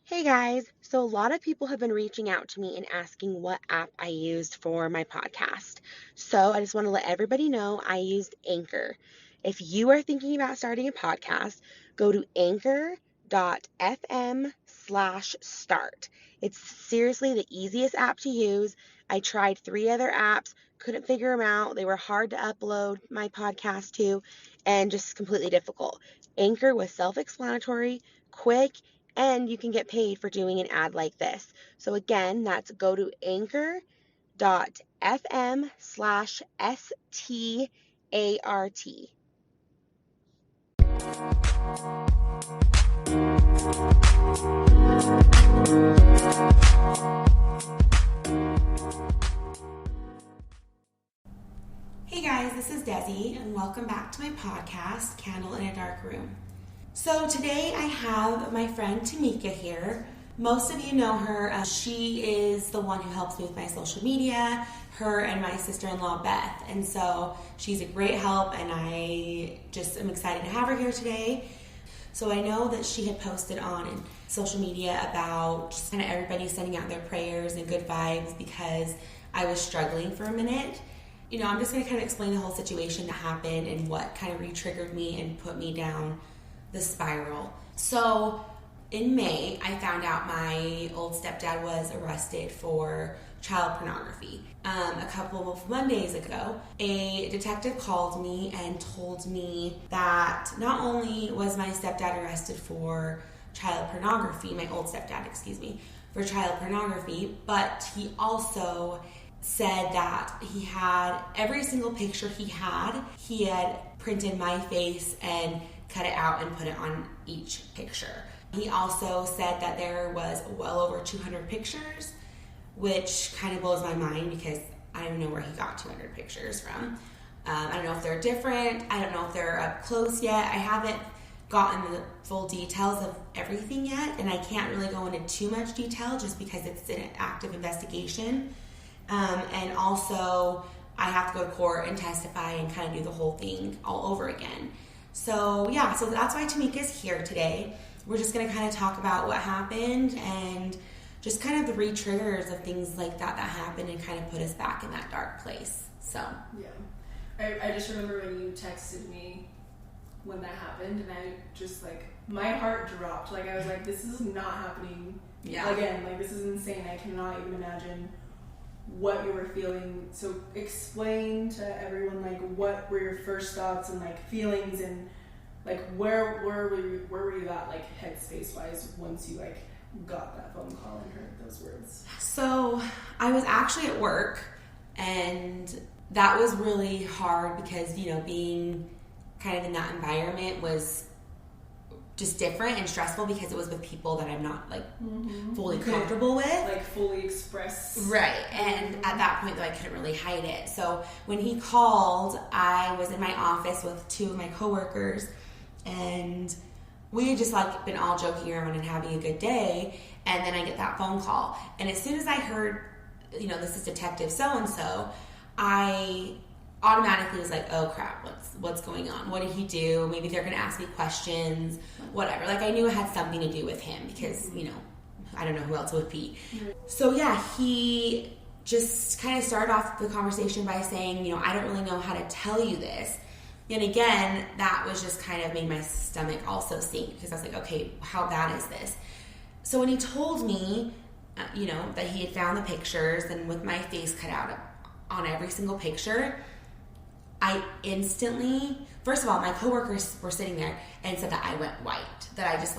Hey guys, so a lot of people have been reaching out to me and asking what app I used for my podcast. So I just want to let everybody know I used Anchor. If you are thinking about starting a podcast, go to anchor.fm/start. It's seriously the easiest app to use. I tried 3 other apps, couldn't figure them out. They were hard to upload my podcast to and just completely difficult. Anchor was self-explanatory, quick, and you can get paid for doing an ad like this. So again, that's go to anchor.fm/START. Hey guys, this is Desi, and welcome back to my podcast, Candle in a Dark Room. So today I have my friend Tamika here. Most of you know her. She is the one who helps me with my social media, her and my sister-in-law Beth. And so she's a great help, and I just am excited to have her here today. So I know that she had posted on social media about just kind of everybody sending out their prayers and good vibes because I was struggling for a minute. I'm just going to kind of explain the whole situation that happened and what kind of re-triggered me and put me down the spiral. So in May, I found out my old stepdad was arrested for child pornography. A couple of Mondays ago, a detective called me and told me that not only was my stepdad arrested for child pornography, my old stepdad, for child pornography, but he also said that he had every single picture he had printed my face and cut it out and put it on each picture. He also said that there was well over 200 pictures, which kind of blows my mind because I don't know where he got 200 pictures from. I don't know if they're different. I don't know if they're up close yet. I haven't gotten the full details of everything yet, and I can't really go into too much detail just because it's an active investigation. And also, I have to go to court and testify and kind of do the whole thing all over again. So that's why Tamika's here today. We're just going to kind of talk about what happened and just kind of the re-triggers of things like that happened and kind of put us back in that dark place. So yeah, I just remember when you texted me when that happened, and I just my heart dropped. I was like, this is not happening again. This is insane. I cannot even imagine what you were feeling. So explain to everyone what were your first thoughts and feelings, and where were you at headspace wise once you got that phone call and heard those words? So I was actually at work, and that was really hard because being kind of in that environment was just different and stressful because it was with people that I'm not fully comfortable with. Fully express. Right. And at that point though, I couldn't really hide it. So when he called, I was in my office with 2 of my coworkers, and we had just been all joking around and having a good day. And then I get that phone call. And as soon as I heard, this is Detective so-and-so, I automatically was like, oh crap, what's going on? What did he do? Maybe they're going to ask me questions, whatever. I knew it had something to do with him because, I don't know who else it would be. So he just kind of started off the conversation by saying, I don't really know how to tell you this. And again, that was just kind of made my stomach also sink because I was like, okay, how bad is this? So when he told me, that he had found the pictures and with my face cut out on every single picture, I instantly, first of all, my coworkers were sitting there and said that I went white, that I just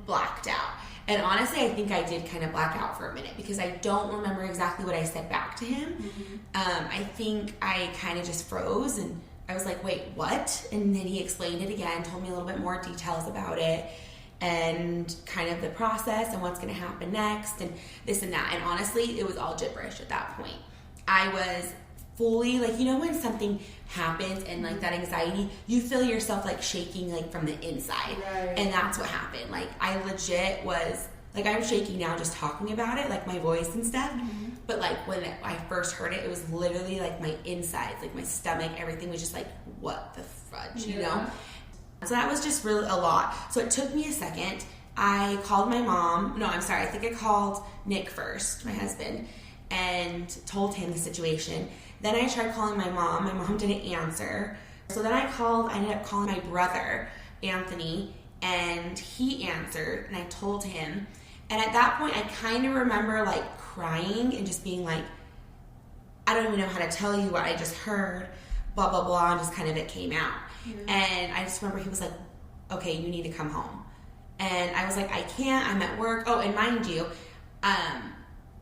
blacked out. And honestly, I think I did kind of black out for a minute because I don't remember exactly what I said back to him. I think I kind of just froze and I was like, wait, what? And then he explained it again, told me a little bit more details about it and kind of the process and what's going to happen next and this and that. And honestly, it was all gibberish at that point. I was fully when something happens and that anxiety, you feel yourself shaking from the inside. Right. And that's what happened. I legit was I'm shaking now just talking about it, my voice and stuff. But when I first heard it, it was literally my insides, my stomach, everything was just what the fudge, So that was just really a lot. So it took me a second, I called my mom. No, I'm sorry. I think I called Nick first, my husband, and told him the situation. Then I tried calling my mom. My mom didn't answer. So then I ended up calling my brother, Anthony, and he answered, and I told him. And at that point, I kind of remember like crying and just being like, I don't even know how to tell you what I just heard, blah, blah, blah, and just kind of it came out. Mm-hmm. And I just remember he was like, okay, you need to come home. And I was like, I can't, I'm at work. Oh, and mind you,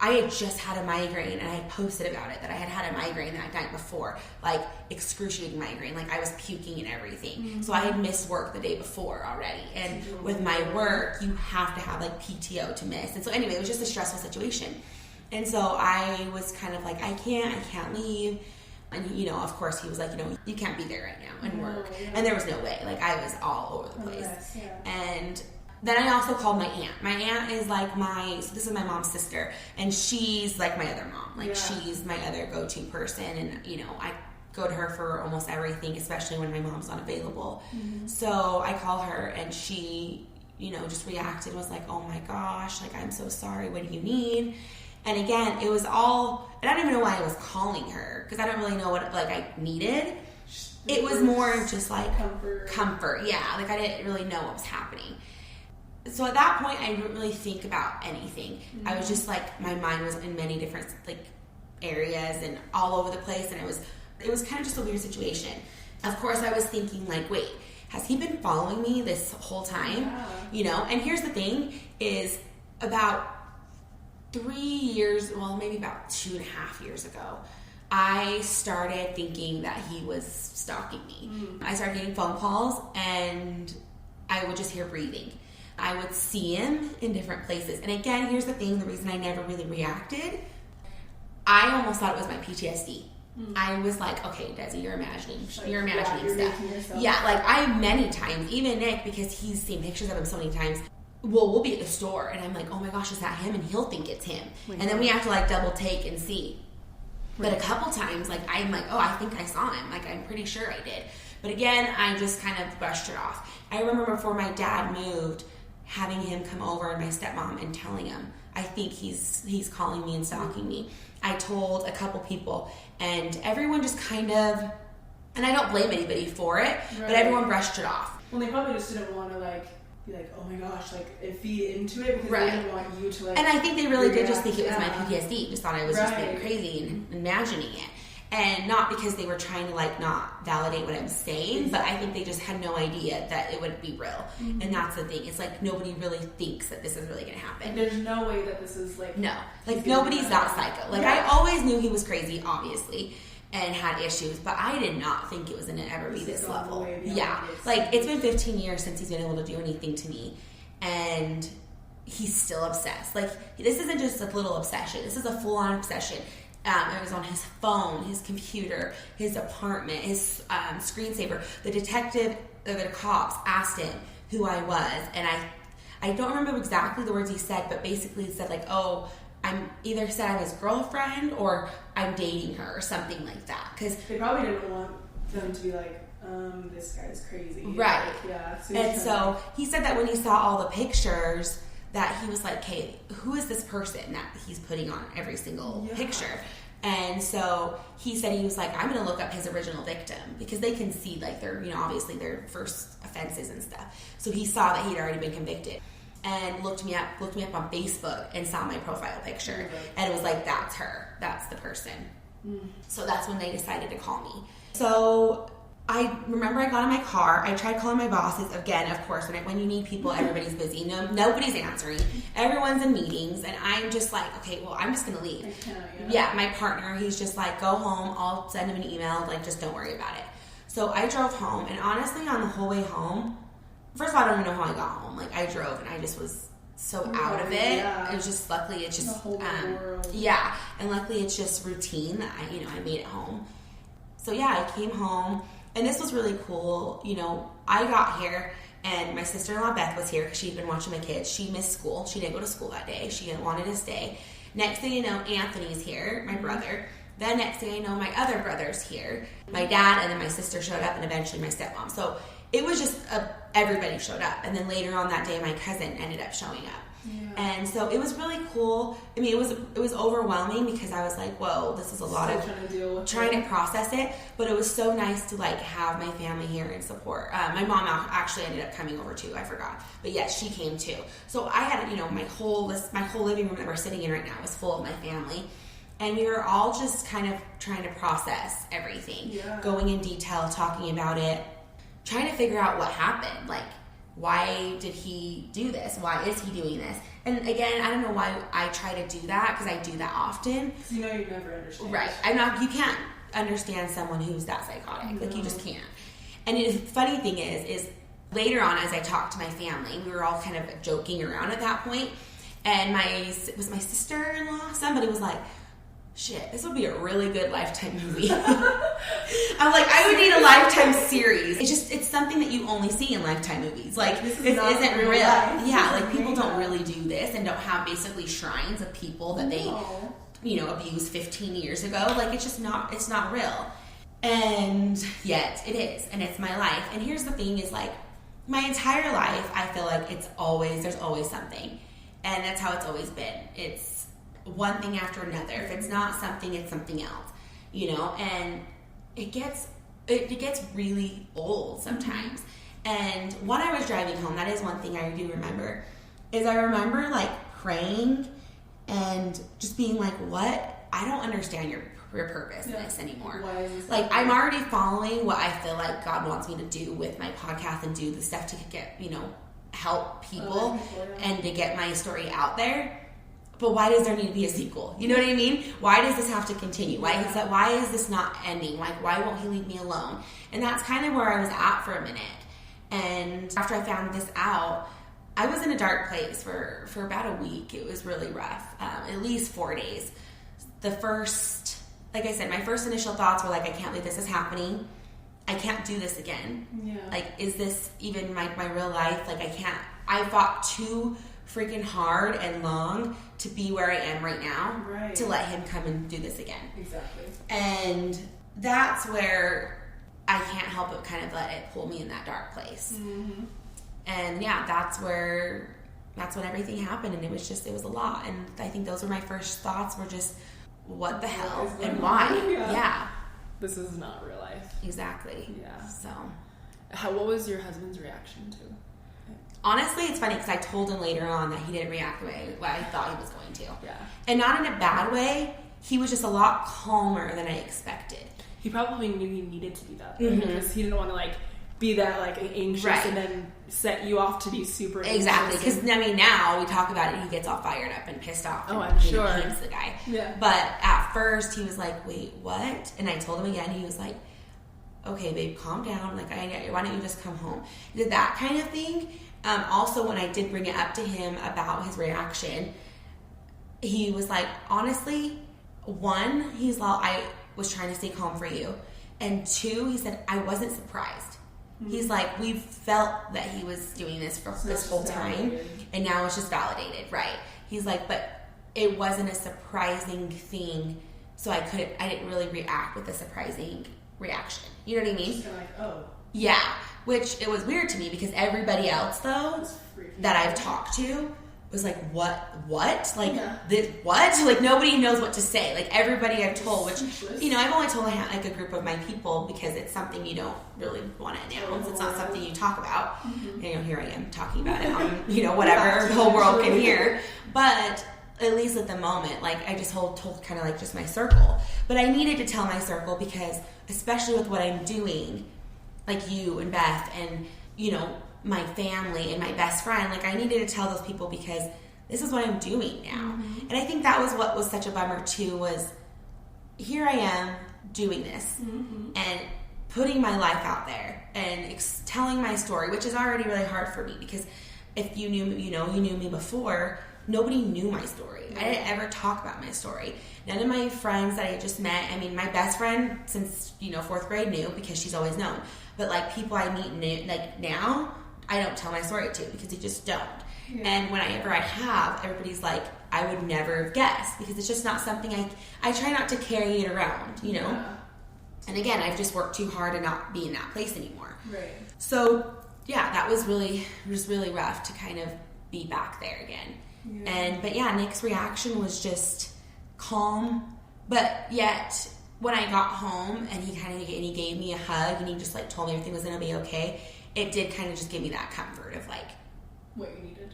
I had just had a migraine, and I had posted about it, that I had a migraine that night before, like excruciating migraine, like I was puking and everything. Mm-hmm. So I had missed work the day before already. And with my work, you have to have like PTO to miss. And so anyway, it was just a stressful situation. And so I was kind of like, I can't leave. And, you know, of course, he was like, you know, you can't be there right now and work. Yeah. And there was no way. Like, I was all over the place. Yes, yeah. And then I also called my aunt. My aunt is like so this is my mom's sister. And she's like my other mom. Like, she's my other go-to person. And, you know, I go to her for almost everything, especially when my mom's not available. Mm-hmm. So I call her, and she, you know, just reacted and was like, oh my gosh, like, I'm so sorry. What do you need? And again, it was all, and I don't even know why I was calling her, because I don't really know what, like, I needed. It was more of just, like, comfort. Yeah, like, I didn't really know what was happening. So at that point, I didn't really think about anything. Mm-hmm. I was just, like, my mind was in many different, like, areas and all over the place, and it was kind of just a weird situation. Of course, I was thinking, like, wait, has he been following me this whole time? Yeah. You know, and here's the thing, is about 3 years, well, maybe about 2.5 years ago, I started thinking that he was stalking me. Mm. I started getting phone calls, and I would just hear breathing. I would see him in different places. And again, here's the thing, the reason I never really reacted, I almost thought it was my PTSD. Mm. I was like, okay, Desi, you're imagining stuff. Yeah, like many times, even Nick, because he's seen pictures of him so many times, we'll be at the store, and I'm like, oh my gosh, is that him? And he'll think it's him. And then we have to, like, double take and see. But a couple times, like, I'm like, oh, I think I saw him. Like, I'm pretty sure I did. But again, I just kind of brushed it off. I remember before my dad moved, having him come over, and my stepmom, and telling him, I think he's calling me and stalking me. I told a couple people, and everyone just kind of, and I don't blame anybody for it, but everyone brushed it off. Well, they probably just didn't want to, like, be like, oh my gosh, like, feed into it, because they didn't want you to, like, and I think they really did just think it was my PTSD, just thought I was just being crazy and imagining it. And not because they were trying to, like, not validate what I'm saying, but I think they just had no idea that it would be real. Mm-hmm. And that's the thing. It's like nobody really thinks that this is really going to happen. Like, there's no way that this is, like... No. Like, nobody's that psycho. Like, I always knew he was crazy, obviously, and had issues, but I did not think it was going to ever be this level. Yeah. Like, it's been 15 years since he's been able to do anything to me, and he's still obsessed. Like, this isn't just a little obsession. This is a full-on obsession. It was on his phone, his computer, his apartment, his screensaver. The detective, the cops asked him who I was, and I don't remember exactly the words he said, but basically he said, like, oh, I'm either said I'm his girlfriend or I'm dating her or something like that. Because they probably didn't want them to be like, this guy's crazy. Right. Like, yeah. So he said that when he saw all the pictures, that he was like, hey, who is this person that he's putting on every single picture? And so he said, he was like, I'm going to look up his original victim, because they can see, like, their, you know, obviously their first offenses and stuff. So he saw that he'd already been convicted, and looked me up on Facebook and saw my profile picture. And it was like, that's her. That's the person. Mm. So that's when they decided to call me. So I remember I got in my car. I tried calling my bosses again. Of course, when you need people, everybody's busy. Nobody's answering. Everyone's in meetings, and I'm just like, okay, well, I'm just gonna leave. Yeah, my partner, he's just like, go home. I'll send him an email. Like, just don't worry about it. So I drove home, and honestly, on the whole way home, first of all, I don't even know how I got home. Like, I drove, and I just was so out of it. Yeah. It was just, luckily, it's just, yeah, and luckily, it's just routine that I made it home. So yeah, I came home. And this was really cool. You know, I got here, and my sister-in-law Beth was here because she'd been watching my kids. She missed school. She didn't go to school that day. She wanted to stay. Next thing you know, Anthony's here, my brother. Then next thing I know, my other brother's here. My dad and then my sister showed up, and eventually my stepmom. So it was just everybody showed up. And then later on that day, my cousin ended up showing up. Yeah. And so it was really cool. I mean, it was overwhelming because I was like, whoa, this is a lot of trying to process it. But it was so nice to like have my family here and support. My mom actually ended up coming over too. I forgot, but yes, she came too. So I had, my whole living room that we're sitting in right now was full of my family. And we were all just kind of trying to process everything, going in detail, talking about it, trying to figure out what happened. Like, why did he do this? Why is he doing this? And again, I don't know why I try to do that, because I do that often. Because you never understand. Right. You can't understand someone who's that psychotic. No. Like, you just can't. And the funny thing is later on, as I talked to my family, we were all kind of joking around at that point, and it was my sister-in-law, somebody was like, shit, this would be a really good Lifetime movie. I'm like, I would need a Lifetime series. It's something that you only see in Lifetime movies. Like, it isn't real. Yeah, like, people don't really do this and don't have basically shrines of people that they, abused 15 years ago. Like, it's not real. And yet it is. And it's my life. And here's the thing is, like, my entire life, I feel like there's always something. And that's how it's always been. It's one thing after another. If it's not something, it's something else, and it gets really old sometimes. And when I was driving home, that is one thing I do remember, is I remember like praying and just being like, what? I don't understand your purpose in this anymore. Why is this like, I'm already following what I feel like God wants me to do with my podcast and do the stuff to get, help people and to get my story out there. But why does there need to be a sequel? You know what I mean? Why does this have to continue? Why is this not ending? Like, why won't he leave me alone? And that's kind of where I was at for a minute. And after I found this out, I was in a dark place for about a week. It was really rough, at least 4 days. Like I said, my first initial thoughts were like, I can't believe this is happening. I can't do this again. Yeah. Like, is this even my real life? Like, I fought too freaking hard and long to be where I am right now, to let him come and do this again. Exactly. And that's where I can't help but kind of let it pull me in that dark place. Mm-hmm. And that's when everything happened, and it was a lot. And I think those were my first thoughts, were just, what the hell and why? Yeah. This is not real life. Exactly. Yeah. So, what was your husband's reaction to? Honestly, it's funny because I told him later on that he didn't react the way I thought he was going to. Yeah. And not in a bad way. He was just a lot calmer than I expected. He probably knew he needed to be that way, because he didn't want to be that anxious and then set you off to be super anxious. Exactly. Because now we talk about it, he gets all fired up and pissed off. Oh, I'm sure. He hates the guy. Yeah. But at first he was like, wait, what? And I told him again. He was like, okay, babe, calm down. Like, why don't you just come home? He did that kind of thing. Also, when I did bring it up to him about his reaction, he was like, honestly, one, he's like, I was trying to stay calm for you. And two, he said, I wasn't surprised. Mm-hmm. He's like, we felt that he was doing this for this whole time, and now it's just validated, right? He's like, but it wasn't a surprising thing, so I didn't really react with a surprising reaction. You know what I mean? Just kind of oh. Yeah. Which, it was weird to me, because everybody else, though, that I've talked to was like, what? Like, what? Like, nobody knows what to say. Like, everybody I've told, which, I've only told a group of my people, because it's something you don't really want to announce. It's not something you talk about. Mm-hmm. And, here I am talking about it on, whatever the whole world can hear. But at least at the moment, I just told kind of just my circle. But I needed to tell my circle, because, especially with what I'm doing, like you and Beth and, my family and my best friend, I needed to tell those people, because this is what I'm doing now. Mm-hmm. And I think that was what was such a bummer too, was here I am doing this and putting my life out there and telling my story, which is already really hard for me, because if you knew me, you knew me before, nobody knew my story. I didn't ever talk about my story. None of my friends that I just met, my best friend since, 4th grade knew, because she's always known. But, people I meet now, I don't tell my story to, because you just don't. Yeah. And whenever I have, everybody's like, I would never have guessed, because it's just not something I try not to carry it around, Yeah. And again, I've just worked too hard to not be in that place anymore. Right. So, yeah, that was really rough to kind of be back there again. Yeah. But Nick's reaction was just calm, but yet when I got home and he gave me a hug and he just like told me everything was going to be okay, it did kind of just give me that comfort of like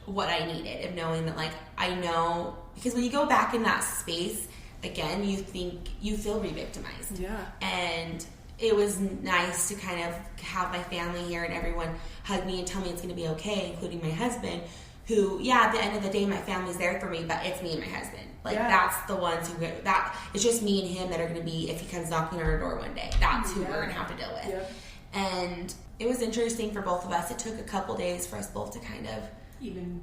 what I needed, of knowing that like I know, because when you go back in that space again, you feel re-victimized. Yeah. And it was nice to kind of have my family here and everyone hug me and tell me it's going to be okay, including my husband, who, at the end of the day, my family's there for me, but it's me and my husband. Like, that's the ones it's just me and him that are going to be, if he comes knocking on our door one day, that's who we're going to have to deal with. Yep. And it was interesting for both of us. It took a couple days for us both to kind of even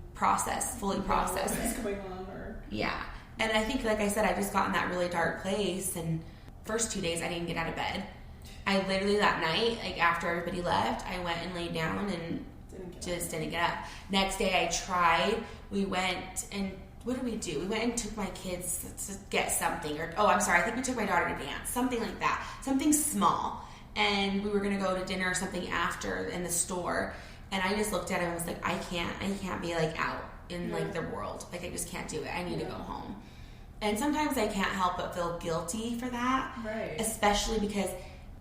fully process what's going on. Yeah. And I think, like I said, I just got in that really dark place, and first 2 days I didn't get out of bed. I literally that night, like after everybody left, I went and laid down and didn't get up. Next day I tried. We went and what did we do? We went and took my kids to get something, I think we took my daughter to dance, something like that, something small. And we were going to go to dinner or something after in the store. And I just looked at him and was like, I can't be like out in like the world. Like I just can't do it. I need to go home. And sometimes I can't help but feel guilty for that. Right. Especially because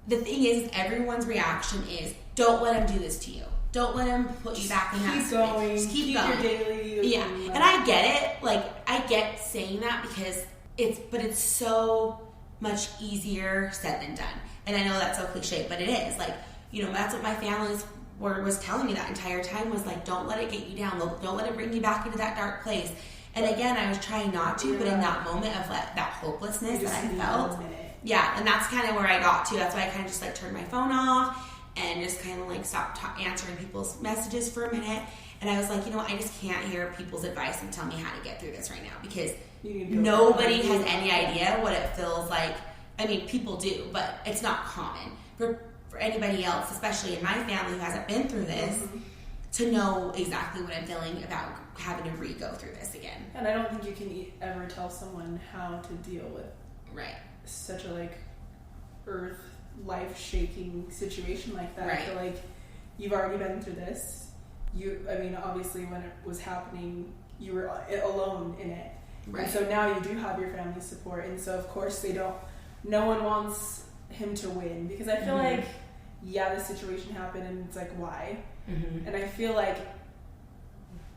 the thing is, everyone's reaction is, don't let him do this to you. Don't let him put you back in that space. Just keep going. Your daily. Yeah. And I get it. Like, I get saying that because it's so much easier said than done. And I know that's so cliche, but it is. Like, that's what my family was telling me that entire time, was like, don't let it get you down. Don't let it bring you back into that dark place. And again, I was trying not to, but in that moment of that hopelessness that I felt, and that's kind of where I got to. That's why I kind of just like turned my phone off and just kind of like stopped answering people's messages for a minute. And I was like, I just can't hear people's advice and tell me how to get through this right now, because nobody has any idea what it feels like. I mean, people do, but it's not common for anybody else, especially in my family who hasn't been through this, to know exactly what I'm feeling about having to go through this again. And I don't think you can ever tell someone how to deal with such a life-shaking situation like that. Right. I feel like you've already been through this. Obviously when it was happening, you were alone in it. Right. And so now you do have your family support, and so of course no one wants him to win, because I feel like, the situation happened and it's like, why? And I feel like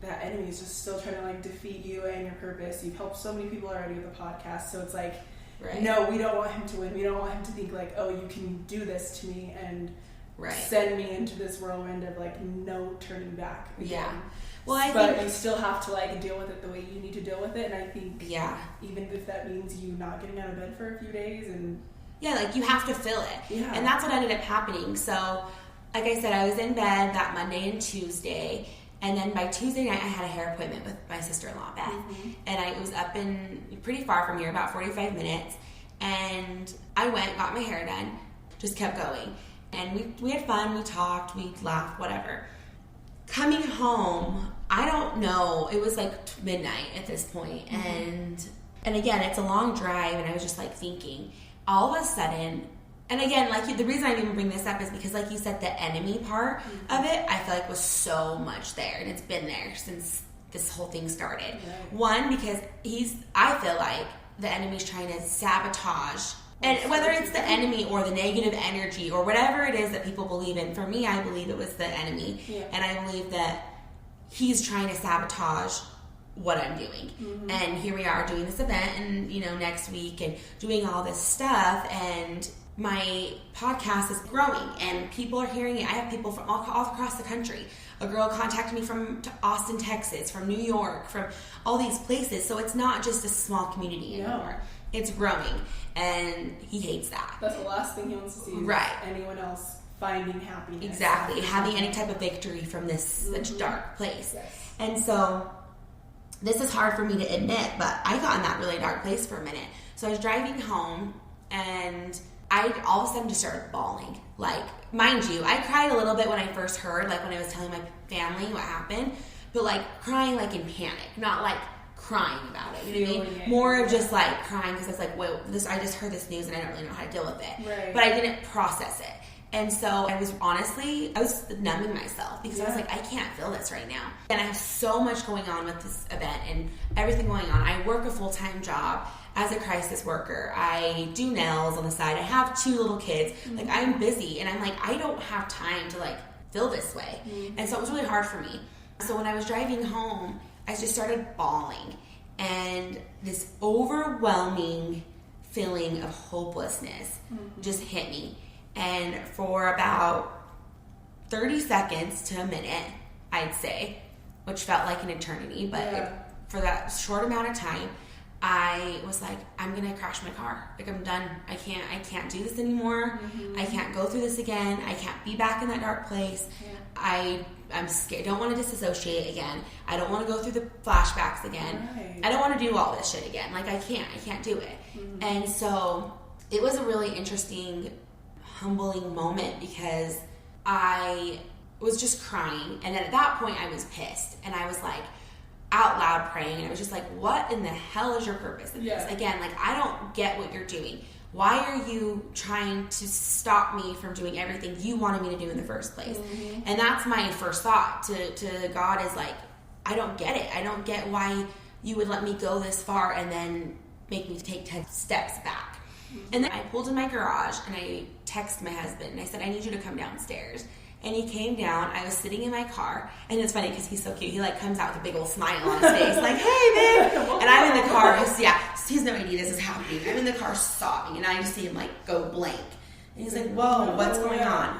that enemy is just still trying to like defeat you and your purpose. You've helped so many people already with the podcast, so it's like, no, we don't want him to win. We don't want him to think like, oh, you can do this to me and send me into this whirlwind of like no turning back again. Yeah. Well, but you still have to like deal with it the way you need to deal with it, and I think even if that means you not getting out of bed for a few days and like you have to feel it. Yeah. And that's what ended up happening. So, like I said, I was in bed that Monday and Tuesday, and then by Tuesday night I had a hair appointment with my sister-in-law, Beth. And I was up in pretty far from here, about 45 minutes, and I went, got my hair done, just kept going. And we had fun, we talked, we laughed, whatever. Coming home, I don't know, it was like midnight at this point, and again, it's a long drive, and I was just like thinking, all of a sudden, and again, like the reason I even bring this up is because, like you said, the enemy part of it, I feel like was so much there, and it's been there since this whole thing started. One, because I feel like the enemy's trying to sabotage, and whether it's the enemy or the negative energy or whatever it is that people believe in, for me, I believe it was the enemy, and I believe that he's trying to sabotage what I'm doing. And here we are doing this event, and next week, and doing all this stuff, and my podcast is growing and people are hearing it. I have people from all across the country. A girl contacted me from Austin, Texas, from New York, from all these places. So it's not just a small community anymore. It's growing, and he hates that. That's the last thing he wants to see is anyone else finding happiness. Exactly. Having any type of victory from this such dark place. Yes. And so this is hard for me to admit, but I got in that really dark place for a minute. So I was driving home, and I all of a sudden just started bawling. Like, mind you, I cried a little bit when I first heard, like when I was telling my family what happened, but like crying like in panic, not like crying about it. You know what I mean? More of just like crying because it's like, whoa, I just heard this news and I don't really know how to deal with it. Right. But I didn't process it. And so I was numbing myself because I was like, I can't feel this right now. And I have so much going on with this event and everything going on. I work a full-time job as a crisis worker. I do nails on the side. I have 2 little kids. Like, I'm busy, and I'm like, I don't have time to like feel this way. And so it was really hard for me. So when I was driving home, I just started bawling, and this overwhelming feeling of hopelessness just hit me. And for about 30 seconds to a minute, I'd say, which felt like an eternity, but for that short amount of time, I was like, I'm gonna crash my car. Like, I'm done. I can't do this anymore. I can't go through this again. I can't be back in that dark place. I'm scared. I don't want to disassociate again. I don't want to go through the flashbacks again. Right. I don't want to do all this shit again. Like, I can't do it. And so it was a really interesting, humbling moment because I was just crying. And then at that point I was pissed, and I was like out loud praying, and I was just like, what in the hell is your purpose in this? Again, like, I don't get what you're doing. Why are you trying to stop me from doing everything you wanted me to do in the first place? And that's my first thought to God is like, I don't get it. I don't get why you would let me go this far and then make me take 10 steps back. And then I pulled in my garage and I texted my husband and I said, I need you to come downstairs. And he came down. I was sitting in my car, and it's funny because he's so cute. He like comes out with a big old smile on his face, like, "Hey, babe!" And I'm in the car because he has no idea this is happening. I'm in the car sobbing, and I just see him like go blank. And he's like, "Whoa, what's going on?"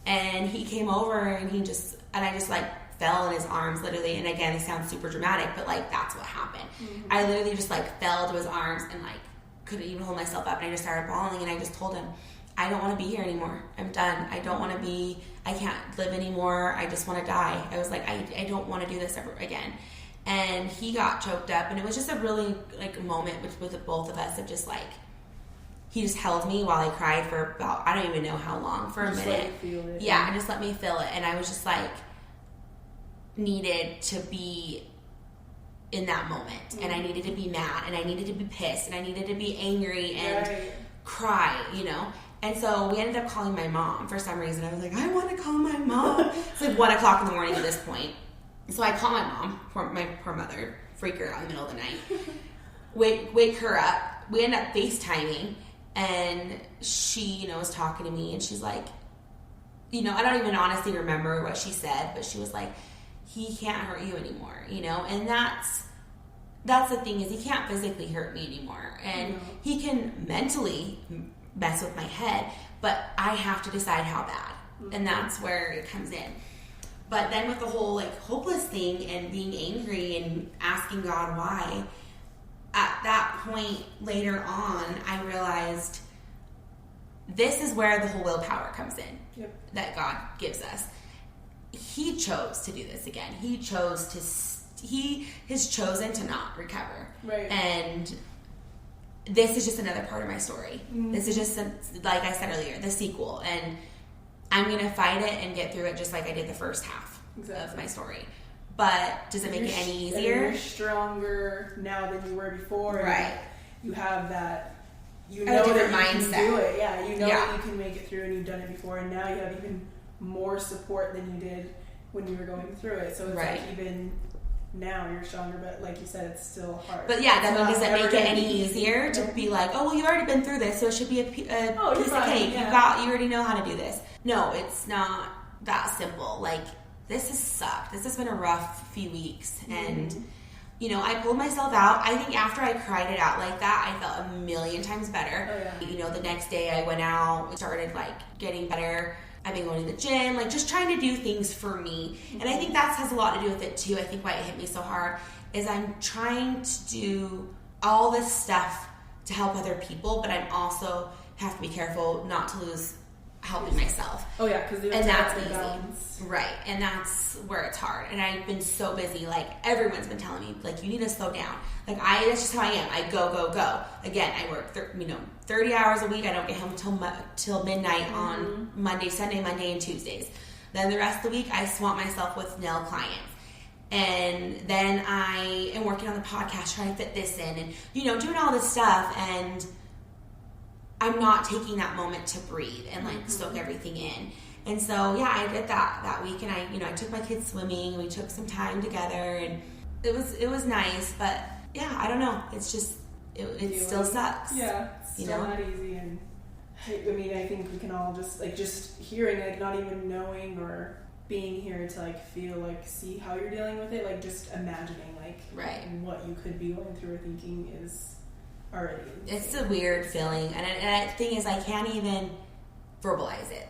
And he came over, and I just like fell in his arms, literally. And again, it sounds super dramatic, but like that's what happened. I literally just like fell to his arms and like couldn't even hold myself up, and I just started bawling, and I just told him, I don't want to be here anymore. I'm done. I can't live anymore. I just want to die. I was like, I don't want to do this ever again. And he got choked up, and it was just a really like moment with the both of us of just like, he just held me while I cried for about, I don't even know how long, for a minute. Let you feel it. Yeah, and just let me feel it. And I was just like, needed to be in that moment. And I needed to be mad, and I needed to be pissed, and I needed to be angry and cry, you know? And so we ended up calling my mom for some reason. I was like, I want to call my mom. It's like 1 o'clock in the morning at this point. So I call my mom, my poor mother, freak her out in the middle of the night, wake her up. We end up FaceTiming, and she, was talking to me, and she's like, I don't even honestly remember what she said, but she was like, he can't hurt you anymore, and that's the thing, is he can't physically hurt me anymore, and he can mentally mess with my head, but I have to decide how bad, and that's where it comes in. But then with the whole like hopeless thing and being angry and asking God why, at that point later on, I realized this is where the whole willpower comes in, that God gives us. He chose to do this again. He has chosen to not recover, right? And this is just another part of my story. This is just, like I said earlier, the sequel. And I'm going to fight it and get through it just like I did the first half of my story. But does it make it any easier? You're stronger now than you were before. Right. You have that, that you mindset. can do it. Yeah, that you can make it through, and you've done it before. And now you have even more support than you did when you were going through it. So it's like even... now you're stronger, but like you said, it's still hard. But yeah, does it make it any easier to be like, oh, well, you've already been through this, so it should be a piece of cake. Yeah. You already know how to do this. No, it's not that simple. Like, this has sucked. This has been a rough few weeks, and I pulled myself out. I think after I cried it out like that, I felt a million times better. Oh, yeah. The next day I went out, started like getting better. I've been going to the gym, like just trying to do things for me. And I think that has a lot to do with it too. I think why it hit me so hard is I'm trying to do all this stuff to help other people, but I'm also have to be careful not to lose helping myself. Oh yeah, because that's easy. Balance. Right, and that's where it's hard. And I've been so busy, like everyone's been telling me, like, you need to slow down. Like that's just how I am. I go. Again, I work 30 hours a week. I don't get home till midnight on Sunday, Monday, and Tuesdays. Then the rest of the week, I swamp myself with nail clients. And then I am working on the podcast, trying to fit this in, and doing all this stuff. And I'm not taking that moment to breathe and like soak everything in. And so, yeah, I did that week, and I took my kids swimming, and we took some time together, and it was nice, but yeah, I don't know. It's just, it still sucks. Yeah, it's still not easy, and I mean, I think we can all just hearing, like, not even knowing or being here to, like, feel, like, see how you're dealing with it, like, just imagining, like, what you could be going through or thinking is already insane. It's a weird feeling, and the thing is, I can't even verbalize it.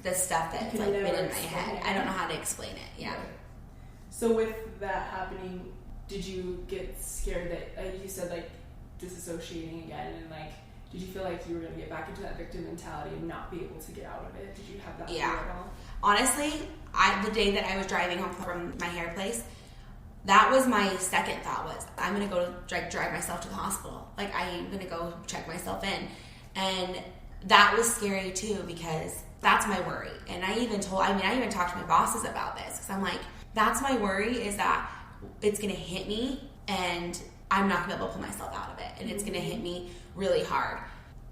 The stuff that's, like, been in my head. I don't know how to explain it, yeah. Right. So with that happening, did you get scared that, you said, like, disassociating again, and, like, did you feel like you were going to get back into that victim mentality and not be able to get out of it? Did you have that fear at all? Honestly, the day that I was driving home from my hair place, that was my second thought was, I'm going to go drive myself to the hospital. Like, I'm going to go check myself in. And that was scary too, because that's my worry. And I even talked to my bosses about this, because I'm like, that's my worry, is that it's going to hit me and I'm not going to be able to pull myself out of it. And it's going to hit me really hard.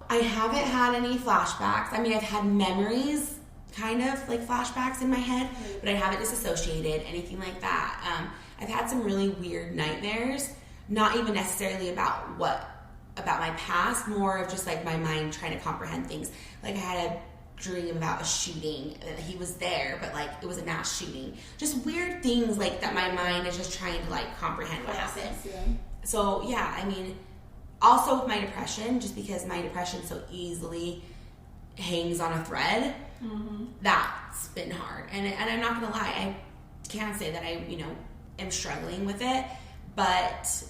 I haven't had any flashbacks. I mean, I've had memories, kind of like flashbacks in my head, but I haven't disassociated, anything like that. I've had some really weird nightmares, not even necessarily about my past, more of just like my mind trying to comprehend things. Like, I had a dream about a shooting, he was there, but like it was a mass shooting. Just weird things like that my mind is just trying to like comprehend what happened. So yeah, I mean, also with my depression, just because my depression so easily hangs on a thread, that's been hard. And I'm not gonna lie, I can't say that I am struggling with it, but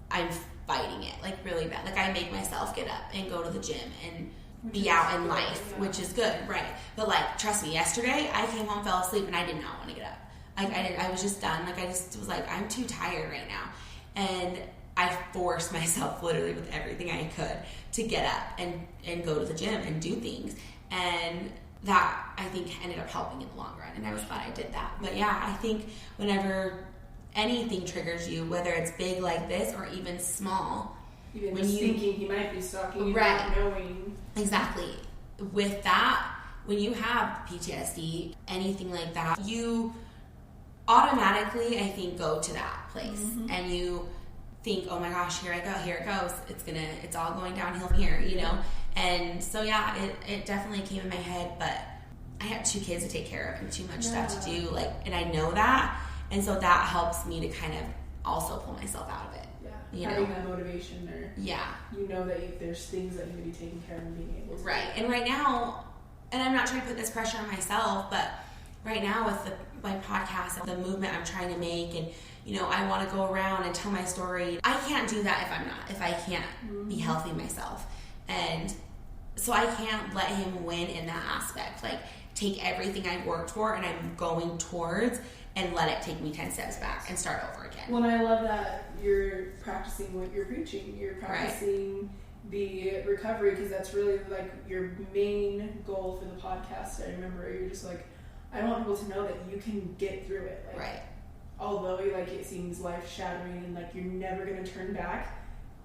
I'm fighting it like really bad. Like, I make myself get up and go to the gym and be out in life, which is good, right? But like, trust me, yesterday I came home, fell asleep, and I did not want to get up. Like, I was just done. Like, I just was like, I'm too tired right now, and I forced myself literally with everything I could to get up and go to the gym and do things, and that I think ended up helping in the long run, and I was glad I did that. But yeah, I think whenever anything triggers you, whether it's big like this or even small, even when just thinking he might be stalking you, right, not knowing. Exactly. With that, when you have PTSD, anything like that, you automatically, I think, go to that place, and you think, oh my gosh, here it goes. It's all going downhill from here, And so yeah, it definitely came in my head, but I had 2 kids to take care of and too much stuff to do, and I know that, and so that helps me to kind of also pull myself out of it. Having that motivation, or that there's things that need to be taken care of and being able to. Right. And right now, and I'm not trying to put this pressure on myself, but right now with my podcast and the movement I'm trying to make, and I want to go around and tell my story, I can't do that if I can't be healthy myself. And so I can't let him win in that aspect. Like, take everything I've worked for and I'm going towards, and let it take me 10 steps back and start over again. Well, and I love that you're practicing what you're preaching. You're practicing the recovery, because that's really like your main goal for the podcast. I remember you're just like, I want people to know that you can get through it. Like, right. Although like it seems life shattering and like you're never going to turn back,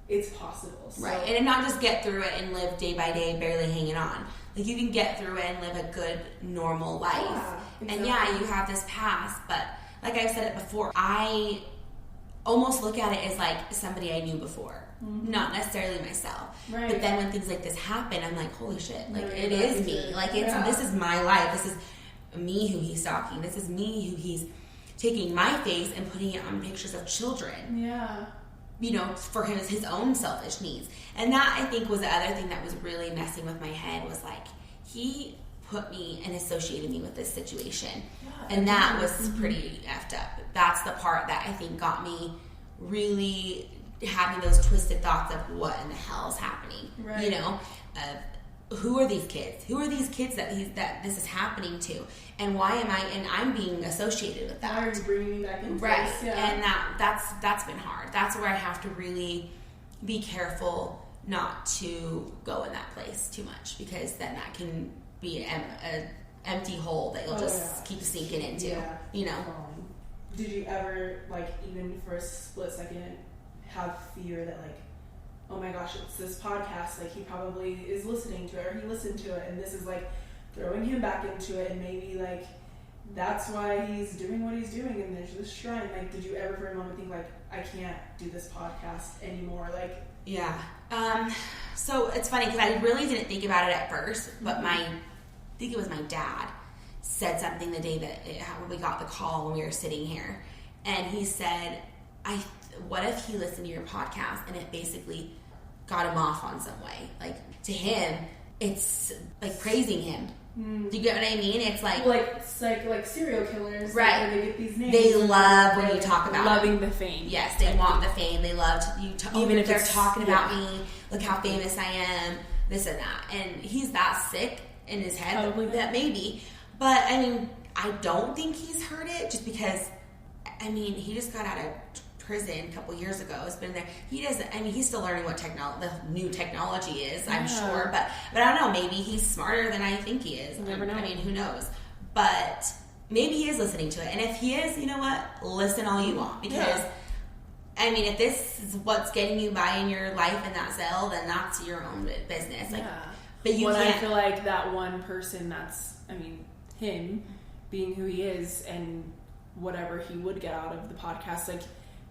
it's possible. So, right. And not just get through it and live day by day, barely hanging on. Like, you can get through it and live a good, normal life. Yeah, exactly. And yeah, you have this past, but like I've said it before, I almost look at it as like somebody I knew before, not necessarily myself. Right. But then when things like this happen, I'm like, holy shit, like it is me. Like, this is my life. This is me who he's stalking. This is me who he's taking my face and putting it on pictures of children. Yeah. For his own selfish needs. And that, I think, was the other thing that was really messing with my head, was like, he put me and associated me with this situation. Yeah, and that was pretty effed up. That's the part that I think got me really having those twisted thoughts of what in the hell is happening. Right. Who are these kids? Who are these kids that this is happening to? And why am I'm being associated with that? Why are you bringing me back into right. this? Yeah. And that's been hard. That's where I have to really be careful not to go in that place too much, because then that can be an empty hole that you'll just keep sinking into. Yeah. Did you ever, like, even for a split second, have fear that, like, oh my gosh, it's this podcast, like he probably is listening to it, or he listened to it, and this is like throwing him back into it, and maybe like that's why he's doing what he's doing, and there's this shrine. Like, did you ever for a moment think like, I can't do this podcast anymore? Like, yeah. So it's funny because I really didn't think about it at first, but I think it was my dad said something the day that when we got the call when we were sitting here, and he said, what if he listened to your podcast and it basically got him off on some way? Like, to him, it's like praising him. Do you get what I mean? It's like serial killers, right? They get these names. They love when you talk about loving the fame. Yes, they want the fame. They love you. Even if they're talking about me, look how famous I am. This and that, and he's that sick in his head that maybe. But I mean, I don't think he's heard it just because. I mean, he just got out of prison a couple years ago. Has been there. He doesn't. I mean, he's still learning what the new technology is. I'm sure, but I don't know. Maybe he's smarter than I think he is. You never know. I mean, who knows? But maybe he is listening to it, and if he is, you know what? Listen all you want, because I mean, if this is what's getting you by in your life in that cell, then that's your own business. Like, but you can't. I feel like that one person. That's, I mean, him being who he is and whatever he would get out of the podcast, like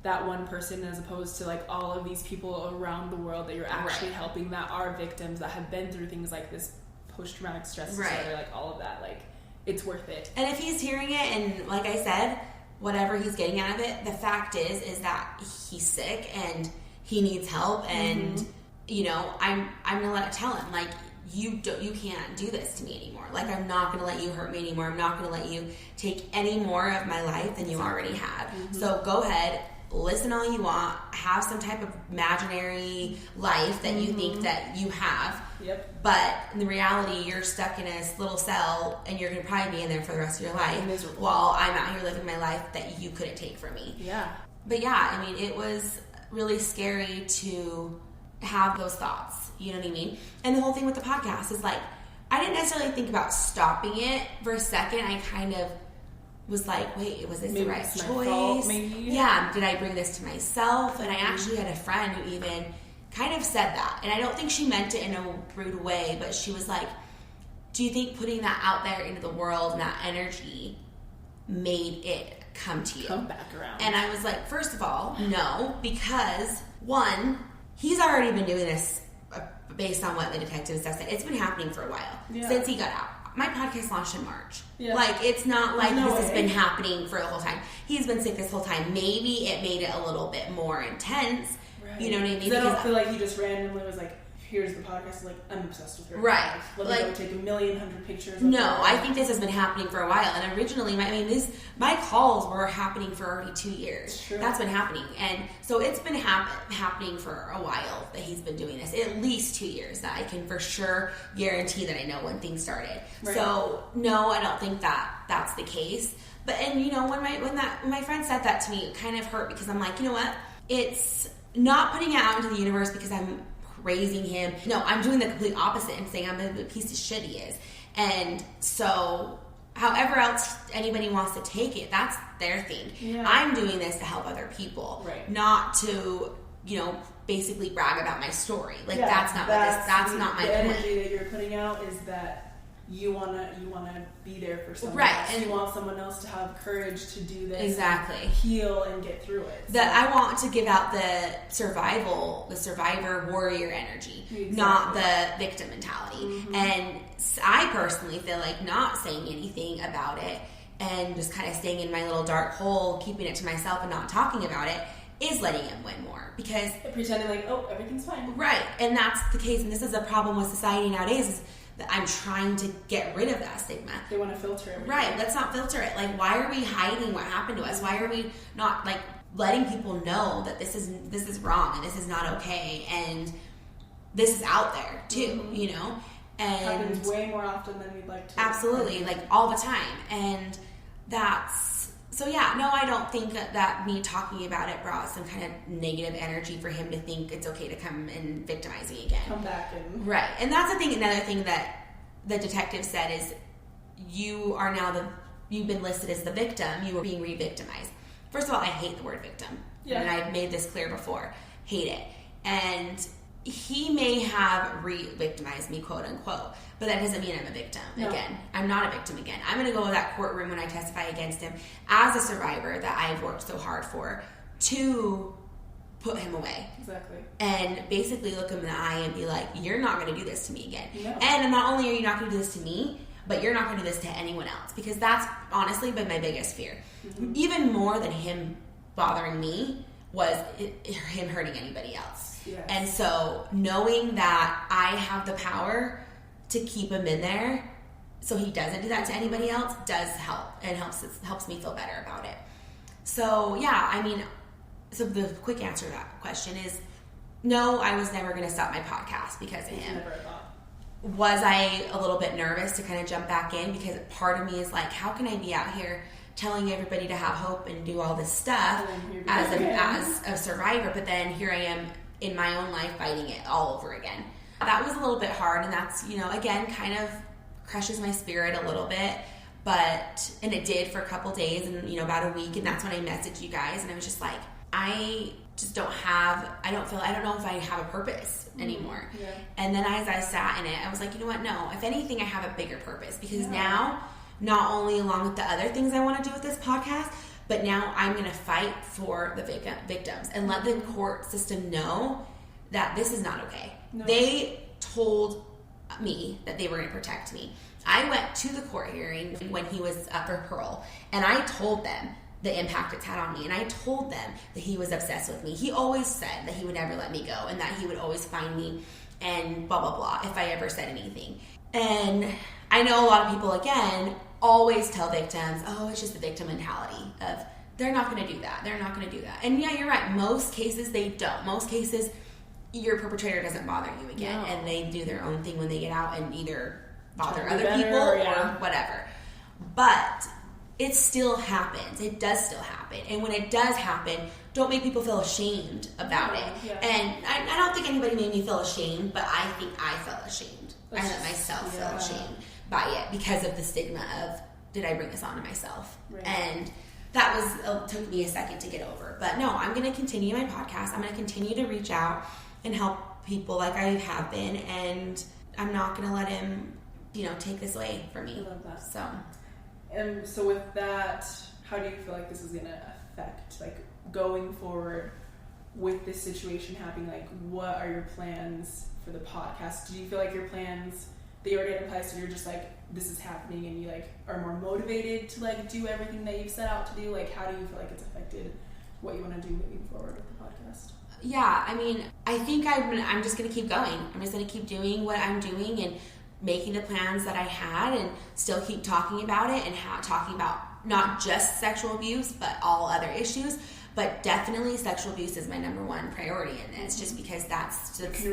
that one person, as opposed to like all of these people around the world that you're actually helping, that are victims, that have been through things like this post-traumatic stress disorder, like all of that, like it's worth it. And if he's hearing it, and like I said, whatever he's getting out of it, the fact is that he's sick and he needs help, and you know, I'm gonna tell him, like, you can't do this to me anymore. Like, I'm not going to let you hurt me anymore. I'm not going to let you take any more of my life than you already have. So go ahead, listen all you want, have some type of imaginary life that you think that you have. But in the reality, you're stuck in a little cell, and you're going to probably be in there for the rest of your life while I'm out here living my life that you couldn't take from me. But yeah, I mean, it was really scary to have those thoughts. You know what I mean? And the whole thing with the podcast is like, I didn't necessarily think about stopping it for a second. I kind of was like, wait, was this the right choice? Yeah, did I bring this to myself? And I actually had a friend who even kind of said that. And I don't think she meant it in a rude way, but she was like, do you think putting that out there into the world and that energy made it come to you? Come back around. And I was like, first of all, no, because one, he's already been doing this based on what the detective stuff said. It's been happening for a while since he got out. My podcast launched in March. Like, it's not like this has been happening for the whole time. He's been sick this whole time. Maybe it made it a little bit more intense. You know what I mean? I don't feel like he just randomly was like, here's the podcast, like, I'm obsessed with her. Right. Let me go take 1,000,000 pictures. No, I think this has been happening for a while. And originally, my calls were happening for already 2 years. That's been happening. And so it's been happening for a while that he's been doing this. At least 2 years. That I can for sure guarantee that I know when things started. So, no, I don't think that's the case. But, and you know, when my friend said that to me, it kind of hurt, because I'm like, you know what? It's not putting it out into the universe because I'm praising him. No, I'm doing the complete opposite and saying I'm a piece of shit he is. And so however else anybody wants to take it, that's their thing. I'm doing this to help other people, not to, you know, basically brag about my story. Like, that's not my point. The energy that you're putting out is that you wanna be there for someone else. And you want someone else to have courage to do this, heal and get through it. That I want to give out the survivor warrior energy, not the victim mentality. And I personally feel like not saying anything about it and just kind of staying in my little dark hole, keeping it to myself and not talking about it, is letting him win more. Because pretending like, oh, everything's fine. And that's the case. And this is a problem with society nowadays, is that I'm trying to get rid of that stigma. They want to filter it. Let's not filter it. Like, why are we hiding what happened to us? Why are we not, like, letting people know that this is wrong and this is not okay, and this is out there too, you know? And it happens way more often than we'd like to. Absolutely, like all the time. And so yeah, no, I don't think that me talking about it brought some kind of negative energy for him to think it's okay to come and victimize me again. Come back and... Right. And that's the thing, another thing that the detective said is, you've been listed as the victim, you were being re-victimized. First of all, I hate the word victim. And I've made this clear before. Hate it. And he may have re-victimized me, quote unquote, but that doesn't mean I'm a victim again. I'm not a victim again. I'm going to go to that courtroom when I testify against him as a survivor that I've worked so hard for to put him away. Exactly. And basically look him in the eye and be like, you're not going to do this to me again. No. And not only are you not going to do this to me, but you're not going to do this to anyone else. Because that's honestly been my biggest fear. Mm-hmm. Even more than him bothering me was him hurting anybody else. Yes. And so knowing that I have the power to keep him in there so he doesn't do that to anybody else does help, and helps me feel better about it. So yeah, I mean, so the quick answer to that question is no, I was never going to stop my podcast because of him. Never thought. Was I a little bit nervous to kind of jump back in? Because part of me is like, how can I be out here telling everybody to have hope and do all this stuff as a survivor, but then here I am in my own life fighting it all over again. That was a little bit hard, and that's, again, kind of crushes my spirit a little bit, and it did for a couple days and, about a week, and that's when I messaged you guys, and I was just like, I don't know if I have a purpose anymore. Yeah. And then as I sat in it, I was like, you know what, no, if anything, I have a bigger purpose, because now, not only along with the other things I want to do with this podcast, but now I'm going to fight for the victims and let the court system know that this is not okay. No. They told me that they were going to protect me. I went to the court hearing when he was up for parole, and I told them the impact it's had on me, and I told them that he was obsessed with me. He always said that he would never let me go and that he would always find me and blah, blah, blah if I ever said anything. And I know a lot of people, again, always tell victims, oh, it's just the victim mentality of they're not going to do that. They're not going to do that. And yeah, you're right. Most cases, they don't. Most cases, your perpetrator doesn't bother you again, and they do their own thing when they get out and either bother other people or whatever. But it still happens. It does still happen. And when it does happen, don't make people feel ashamed about it. Yeah. And I don't think anybody made me feel ashamed, but I think I felt ashamed. I let myself feel ashamed by it because of the stigma of, did I bring this on to myself? Right. And that took me a second to get over. But no, I'm going to continue my podcast. I'm going to continue to reach out and help people like I have been. And I'm not going to let him, take this away from me. I love that. So. And so with that, how do you feel like this is going to affect, like, going forward with this situation happening? Like, what are your plans for the podcast? Do you feel like your plans, they already had in place and you're just like, this is happening, and you, like, are more motivated to, like, do everything that you've set out to do? Like, how do you feel like it's affected what you want to do moving forward with the podcast? Yeah, I mean, I think I'm just going to keep going. I'm just going to keep doing what I'm doing and making the plans that I had, and still keep talking about it and talking about not just sexual abuse, but all other issues. But definitely sexual abuse is my number one priority in this, just because I can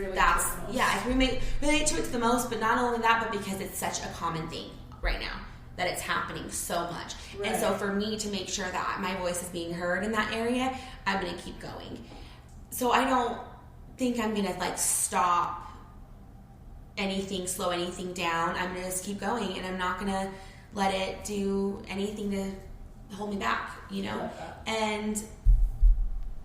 relate to it the most, but not only that, but because it's such a common thing right now, that it's happening so much. Right. And so for me to make sure that my voice is being heard in that area, I'm going to keep going. So I don't think I'm going to stop anything, slow anything down. I'm going to just keep going, and I'm not going to let it do anything to hold me back, And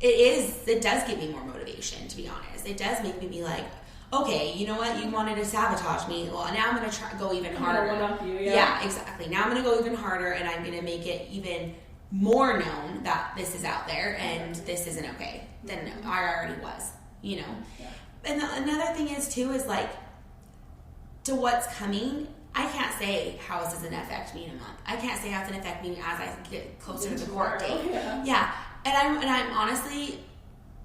it does give me more motivation, to be honest. It does make me be like, okay, you know what? You wanted to sabotage me. Well, now I'm going to go even harder. Yeah, exactly. Now I'm going to go even harder, and I'm going to make it even more known that this is out there and this isn't okay than I already was, Yeah. And another thing is, too, is to what's coming, I can't say how this is going to affect me in a month. I can't say how it's going to affect me as I get closer to the court date. Yeah. And I'm honestly,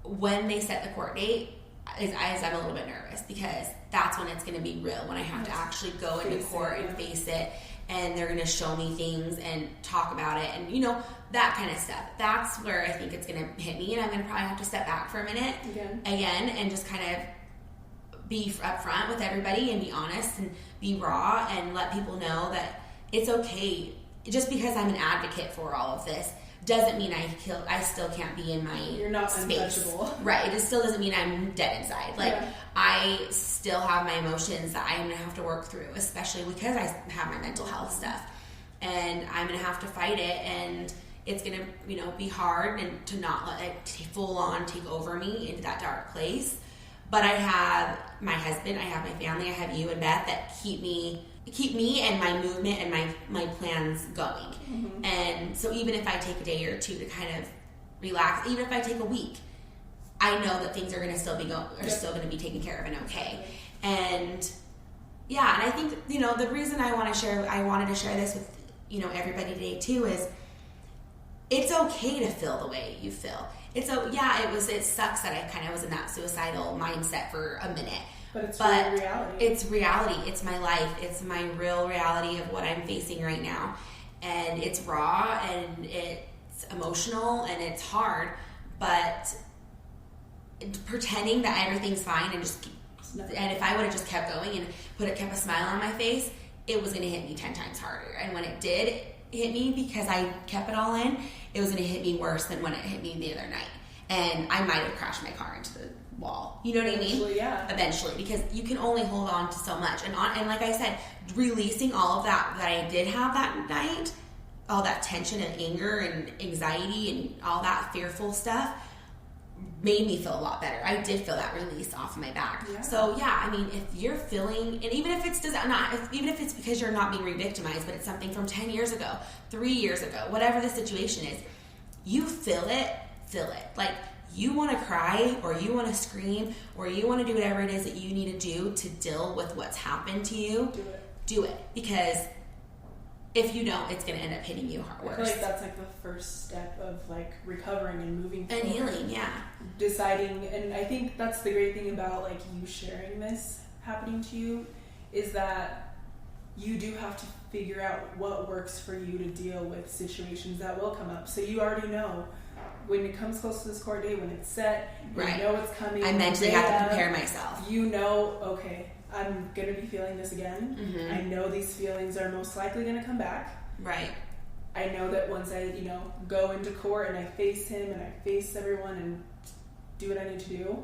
when they set the court date, I'm a little bit nervous, because that's when it's going to be real, when I have to actually go into court and face it, and they're going to show me things and talk about it, and that kind of stuff. That's where I think it's going to hit me, and I'm going to probably have to step back for a minute again and just kind of be upfront with everybody and be honest and be raw and let people know that it's okay. Just because I'm an advocate for all of this doesn't mean I still can't be in my You're not space. Untouchable. Right. It still doesn't mean I'm dead inside. I still have my emotions that I'm going to have to work through, especially because I have my mental health stuff. And I'm going to have to fight it, and it's going to, be hard and to not let it full on take over me into that dark place. But I have my husband, I have my family, I have you and Beth that keep me and my movement and my plans going. Mm-hmm. And so even if I take a day or two to kind of relax, even if I take a week, I know that things are going to still be still going to be taken care of and okay. And yeah, and I think, you know, the reason I wanted to share this with, you know, everybody today too is it's okay to feel the way you feel. It sucks that I kind of was in that suicidal mindset for a minute. But it's reality. It's reality. It's my life. It's my real reality of what I'm facing right now. And it's raw and it's emotional and it's hard, but pretending that everything's fine and and if I would have just kept going and kept a smile on my face, it was going to hit me 10 times harder. And when it did hit me, because I kept it all in, it was going to hit me worse than when it hit me the other night. And I might have crashed my car into the wall. You know what I mean? Yeah. Eventually, because you can only hold on to so much. And like I said, releasing all of that I did have that night, all that tension and anger and anxiety and all that fearful stuff, made me feel a lot better. I did feel that release off my back. Yeah. So yeah, I mean, if you're feeling, and even if it's because you're not being re-victimized, but it's something from 10 years ago, 3 years ago, whatever the situation is, you feel it. Like, you want to cry or you want to scream or you want to do whatever it is that you need to do to deal with what's happened to you. Do it. Because if you don't, it's going to end up hitting you worse. I feel like that's like the first step of like recovering and moving forward. And healing, yeah. Deciding, and I think that's the great thing about like you sharing this happening to you, is that you do have to figure out what works for you to deal with situations that will come up. So you already know when it comes close to this court date, when it's set, you know it's coming. I mentally have to prepare myself. You know, okay, I'm going to be feeling this again. Mm-hmm. I know these feelings are most likely going to come back. Right. I know that once I, go into court and I face him and I face everyone and do what I need to do,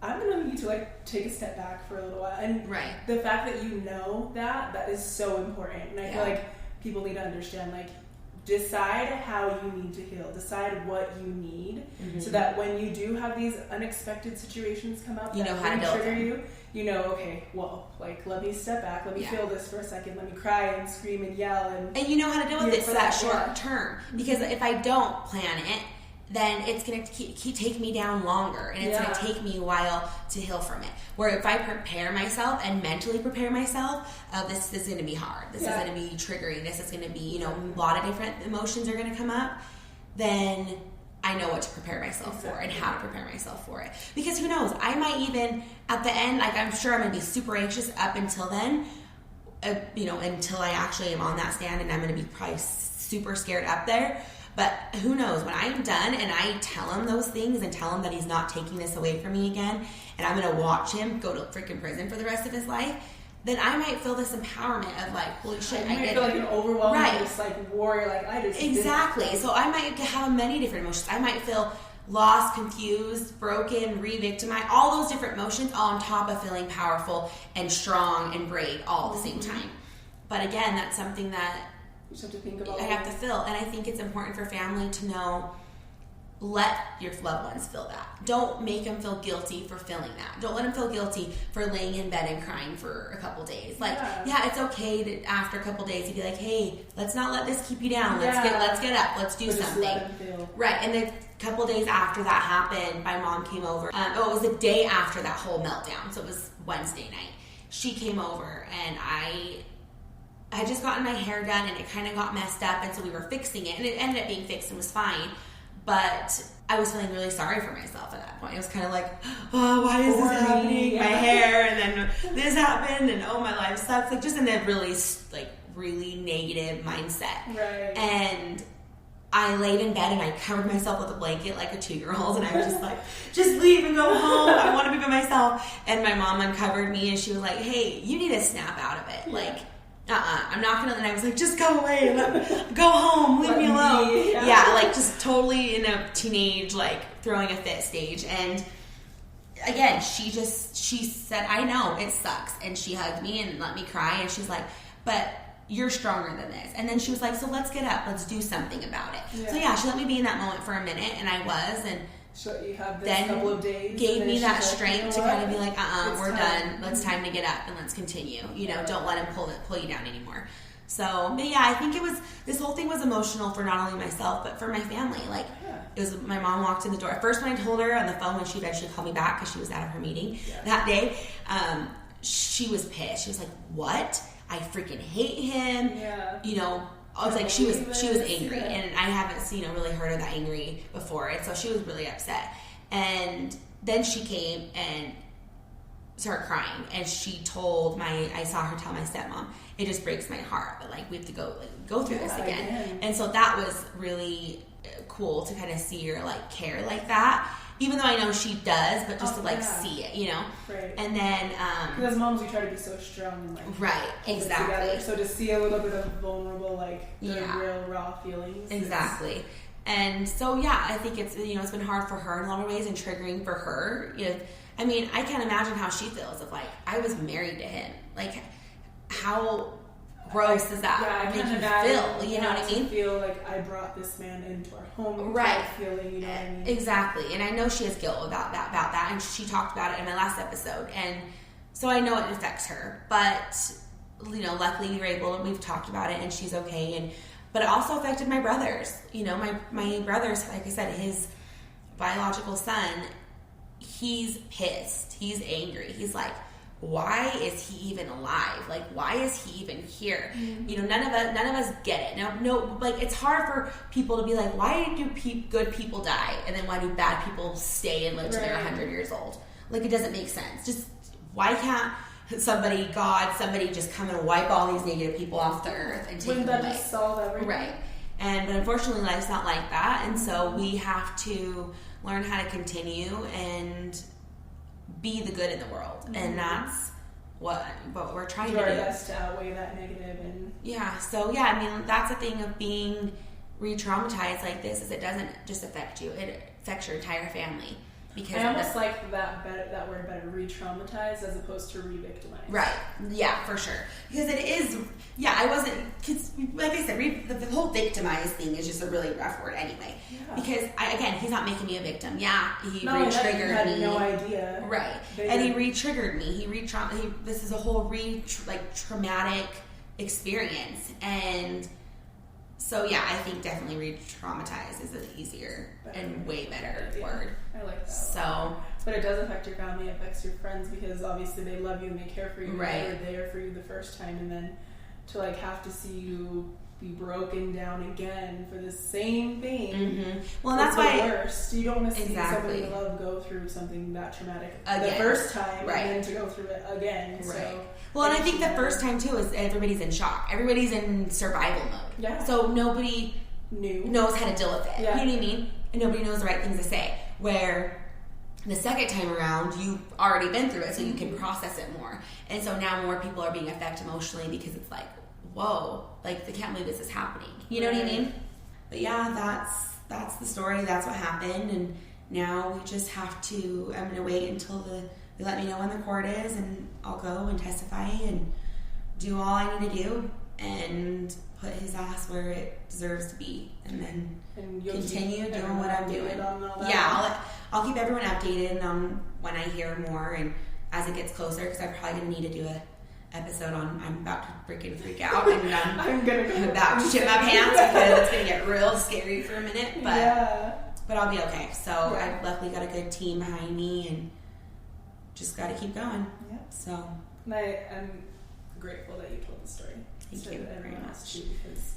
I'm going to need to like take a step back for a little while. And the fact that you know that is so important. And I feel like people need to understand, like, decide how you need to heal. Decide what you need, so that when you do have these unexpected situations come up, you know how to deal with them. Okay, well, like, let me step back, let me feel this for a second, let me cry and scream and yell, and you know how to deal with it for that short term. Because if I don't plan it, then it's going to keep take me down longer, and it's going to take me a while to heal from it. Where if I prepare myself and mentally prepare myself, this is going to be hard. This is going to be triggering. This is going to be, a lot of different emotions are going to come up. Then I know what to prepare myself for and how to prepare myself for it. Because who knows? I might even, at the end, like, I'm sure I'm going to be super anxious up until then, until I actually am on that stand, and I'm going to be probably super scared up there. But who knows, when I'm done and I tell him those things and tell him that he's not taking this away from me again, and I'm going to watch him go to freaking prison for the rest of his life, then I might feel this empowerment of like, holy shit. You might feel like an overwhelming, just like warrior, like I just Exactly. So I might have many different emotions. I might feel lost, confused, broken, re-victimized, all those different emotions on top of feeling powerful and strong and brave all at the same time. But again, that's something that you just have to think about. I have to feel, and I think it's important for family to know, let your loved ones feel that. Don't make them feel guilty for feeling that. Don't let them feel guilty for laying in bed and crying for a couple days. Like, it's okay to, after a couple days, to be like, hey, let's not let this keep you down. Let's get up. Let's do something. Let them feel. Right, and then a couple days after that happened, my mom came over. It was the day after that whole meltdown, so it was Wednesday night. She came over, and I had just gotten my hair done, and it kind of got messed up, and so we were fixing it, and it ended up being fixed and was fine. But I was feeling really sorry for myself at that point. It was kind of like, oh, why is this happening? My hair, and then this happened, and oh, my life sucks. Like, just in a really negative mindset. Right. And I laid in bed and I covered myself with a blanket like a 2-year-old, and I was just like, just leave and go home. I want to be by myself. And my mom uncovered me, and she was like, hey, you need to snap out of it. Like, I'm not gonna. And I was like, just go away, go home, leave me alone. Like, just totally in a teenage, like, throwing a fit stage. And again, she said, I know it sucks, and she hugged me and let me cry, and she's like, but you're stronger than this. And then she was like, so let's get up, let's do something about it. She let me be in that moment for a minute, and I was, and So you have this couple of days. Gave me that strength to kind of be like, we're done. It's time to get up and let's continue. You know, don't let him pull you down anymore. So, but yeah, I think this whole thing was emotional for not only myself, but for my family. Like, it was, my mom walked in the door. At first, when I told her on the phone, when she eventually called me back because she was out of her meeting that day, she was pissed. She was like, what? I freaking hate him. Yeah. You know, I was like, she was angry, and I haven't really heard her that angry before, and so she was really upset. And then she came and started crying, and she told I saw her tell my stepmom, it just breaks my heart, but like we have to go through this again. And so that was really cool to kind of see her like care like that. Even though I know she does, but just to see it, you know? Right. And then... because as moms, we try to be so strong and like... Right, exactly. So to see a little bit of vulnerable, like, the real, raw feelings. Exactly. And so, yeah, I think it's, it's been hard for her in a lot of ways and triggering for her. You know, I mean, I can't imagine how she feels if, like, I was married to him. Like, how... gross is that make you feel? You know what I mean? Feel like I brought this man into our home, right? Feeling, you know what I mean? Exactly. And I know she has guilt about that, and she talked about it in my last episode, and so I know it affects her. But luckily we've talked about it, and she's okay. But it also affected my brothers. You know, my brothers, like I said, his biological son, he's pissed. He's angry. He's like, why is he even alive? Like, why is he even here? Mm-hmm. None of us get it. No, like, it's hard for people to be like, why do good people die, and then why do bad people stay and live till they're 100 years old? Like, it doesn't make sense. Just why can't somebody just come and wipe all these negative people off the earth and take them away? Wouldn't that just solve everything? Right. But unfortunately, life's not like that, and so we have to learn how to continue and be the good in the world, and that's what we're trying to do. Our best to outweigh that negative, and I mean, that's the thing of being re-traumatized like this, is it doesn't just affect you; it affects your entire family. Because I almost like that word better, re-traumatized, as opposed to re-victimized. Right. Yeah, for sure. Because it is. Yeah, I wasn't. Cause like I said, the whole victimized thing is just a really rough word anyway. Yeah. Because he's not making me a victim. Yeah, he re-triggered me. Had no idea. Right. And he re-triggered me. This is a whole traumatic experience, and so yeah, I think definitely re-traumatized is an easier and way better word. I like that. So, but it does affect your family, it affects your friends, because obviously they love you and they care for you. Right. They were there for you the first time, and then to like have to see you be broken down again for the same thing. Mm-hmm. Well, and that's why the worst. You don't want to see somebody you love go through something that traumatic the first time, and then to go through it again. Right. So, well, and I think the first time too is everybody's in shock. Everybody's in survival mode. Yeah. So nobody knows how to deal with it. Yeah. You know what I mean? And nobody knows the right things to say. Where the second time around, you've already been through it, so you can process it more. And so now more people are being affected emotionally, because it's like, whoa, like, I can't believe this is happening. You know what I mean? But yeah, that's the story. That's what happened. And now we just have to, I'm going to wait until they let me know when the court is, and I'll go and testify and do all I need to do and put his ass where it deserves to be, and then continue doing what I'm doing. Yeah, I'll keep everyone updated on when I hear more, and as it gets closer, because I'm probably going to need to do a episode on, I'm about to freaking freak out, and I'm about to shit my pants, because it's going to get real scary for a minute, but I'll be okay. So I've luckily got a good team behind me, and just got to keep going. Yeah. So I'm grateful that you told the story. Thank you very much. Too, because,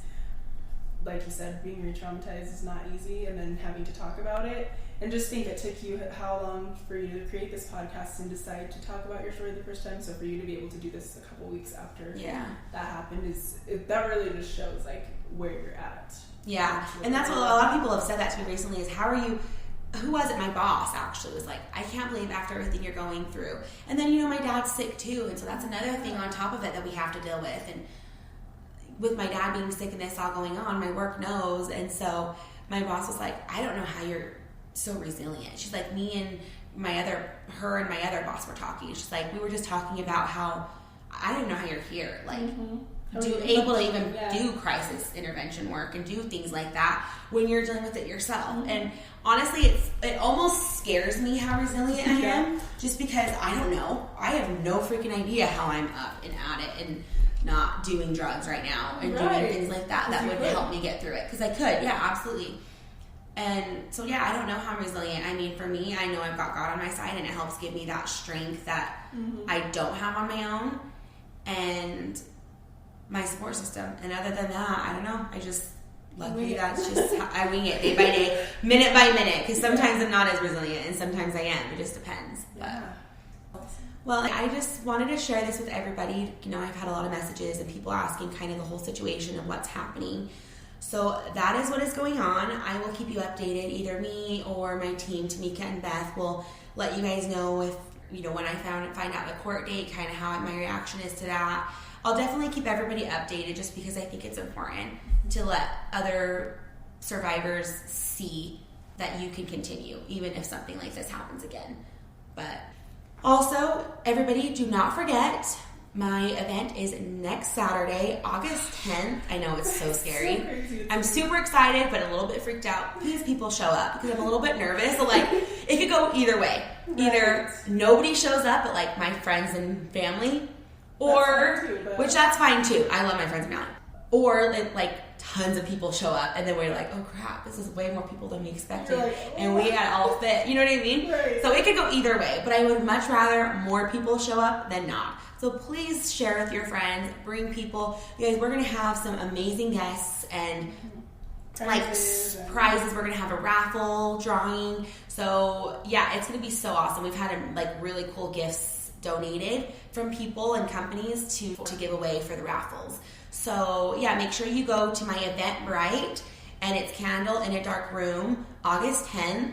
like you said, being re-traumatized is not easy, and then having to talk about it. And just think, it took you how long for you to create this podcast and decide to talk about your story the first time. So for you to be able to do this a couple weeks after that happened, that really just shows like where you're at. Yeah, and that's what a lot of people have said that to me recently, is how are you? Who was it? My boss actually was like, I can't believe after everything you're going through. And then, my dad's sick too. And so that's another thing on top of it that we have to deal with. And with my dad being sick and this all going on, my work knows. And so my boss was like, I don't know how you're so resilient. She's like, her and my other boss were talking. She's like, we were just talking about how I don't know how you're here. Like, able to even do crisis intervention work and do things like that when you're dealing with it yourself. Mm-hmm. And honestly, it almost scares me how resilient I am, just because I don't know. I have no freaking idea how I'm up and at it and not doing drugs right now and doing things like that would help me get through it. Because I could, absolutely. And so, I don't know how I'm resilient. I mean, for me, I know I've got God on my side, and it helps give me that strength that I don't have on my own, and my support system. And other than that, I don't know. I just, luckily, that's just how I wing it day by day, minute by minute, because sometimes I'm not as resilient, and sometimes I am. It just depends. Yeah. Well, I just wanted to share this with everybody. You know, I've had a lot of messages and people asking kind of the whole situation of what's happening. So that is what is going on. I will keep you updated. Either me or my team, Tamika and Beth, will let you guys know if, when I find out the court date, kind of how my reaction is to that. I'll definitely keep everybody updated, just because I think it's important to let other survivors see that you can continue, even if something like this happens again. But also, everybody, do not forget, my event is next Saturday, August 10th. I know it's so scary. I'm super excited, but a little bit freaked out. Please, people show up, because I'm a little bit nervous. So, it could go either way. Either nobody shows up, but, my friends and family, or, which that's fine too. I love my friends and family. Or, tons of people show up, and then we're like, oh crap, this is way more people than we expected, and we had all fit, you know what I mean? Right. So it could go either way, but I would much rather more people show up than not. So please share with your friends, bring people. You guys, we're going to have some amazing guests and prizes. We're going to have a raffle drawing. So it's going to be so awesome. We've had really cool gifts donated from people and companies to give away for the raffles. So, make sure you go to my Eventbrite, and it's Candle in a Dark Room, August 10th.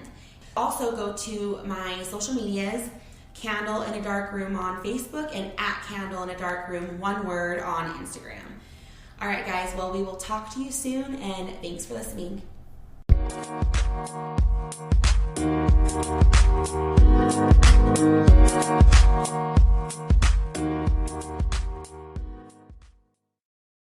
Also, go to my social medias, Candle in a Dark Room on Facebook, and at Candle in a Dark Room, one word, on Instagram. All right, guys. Well, we will talk to you soon, and thanks for listening.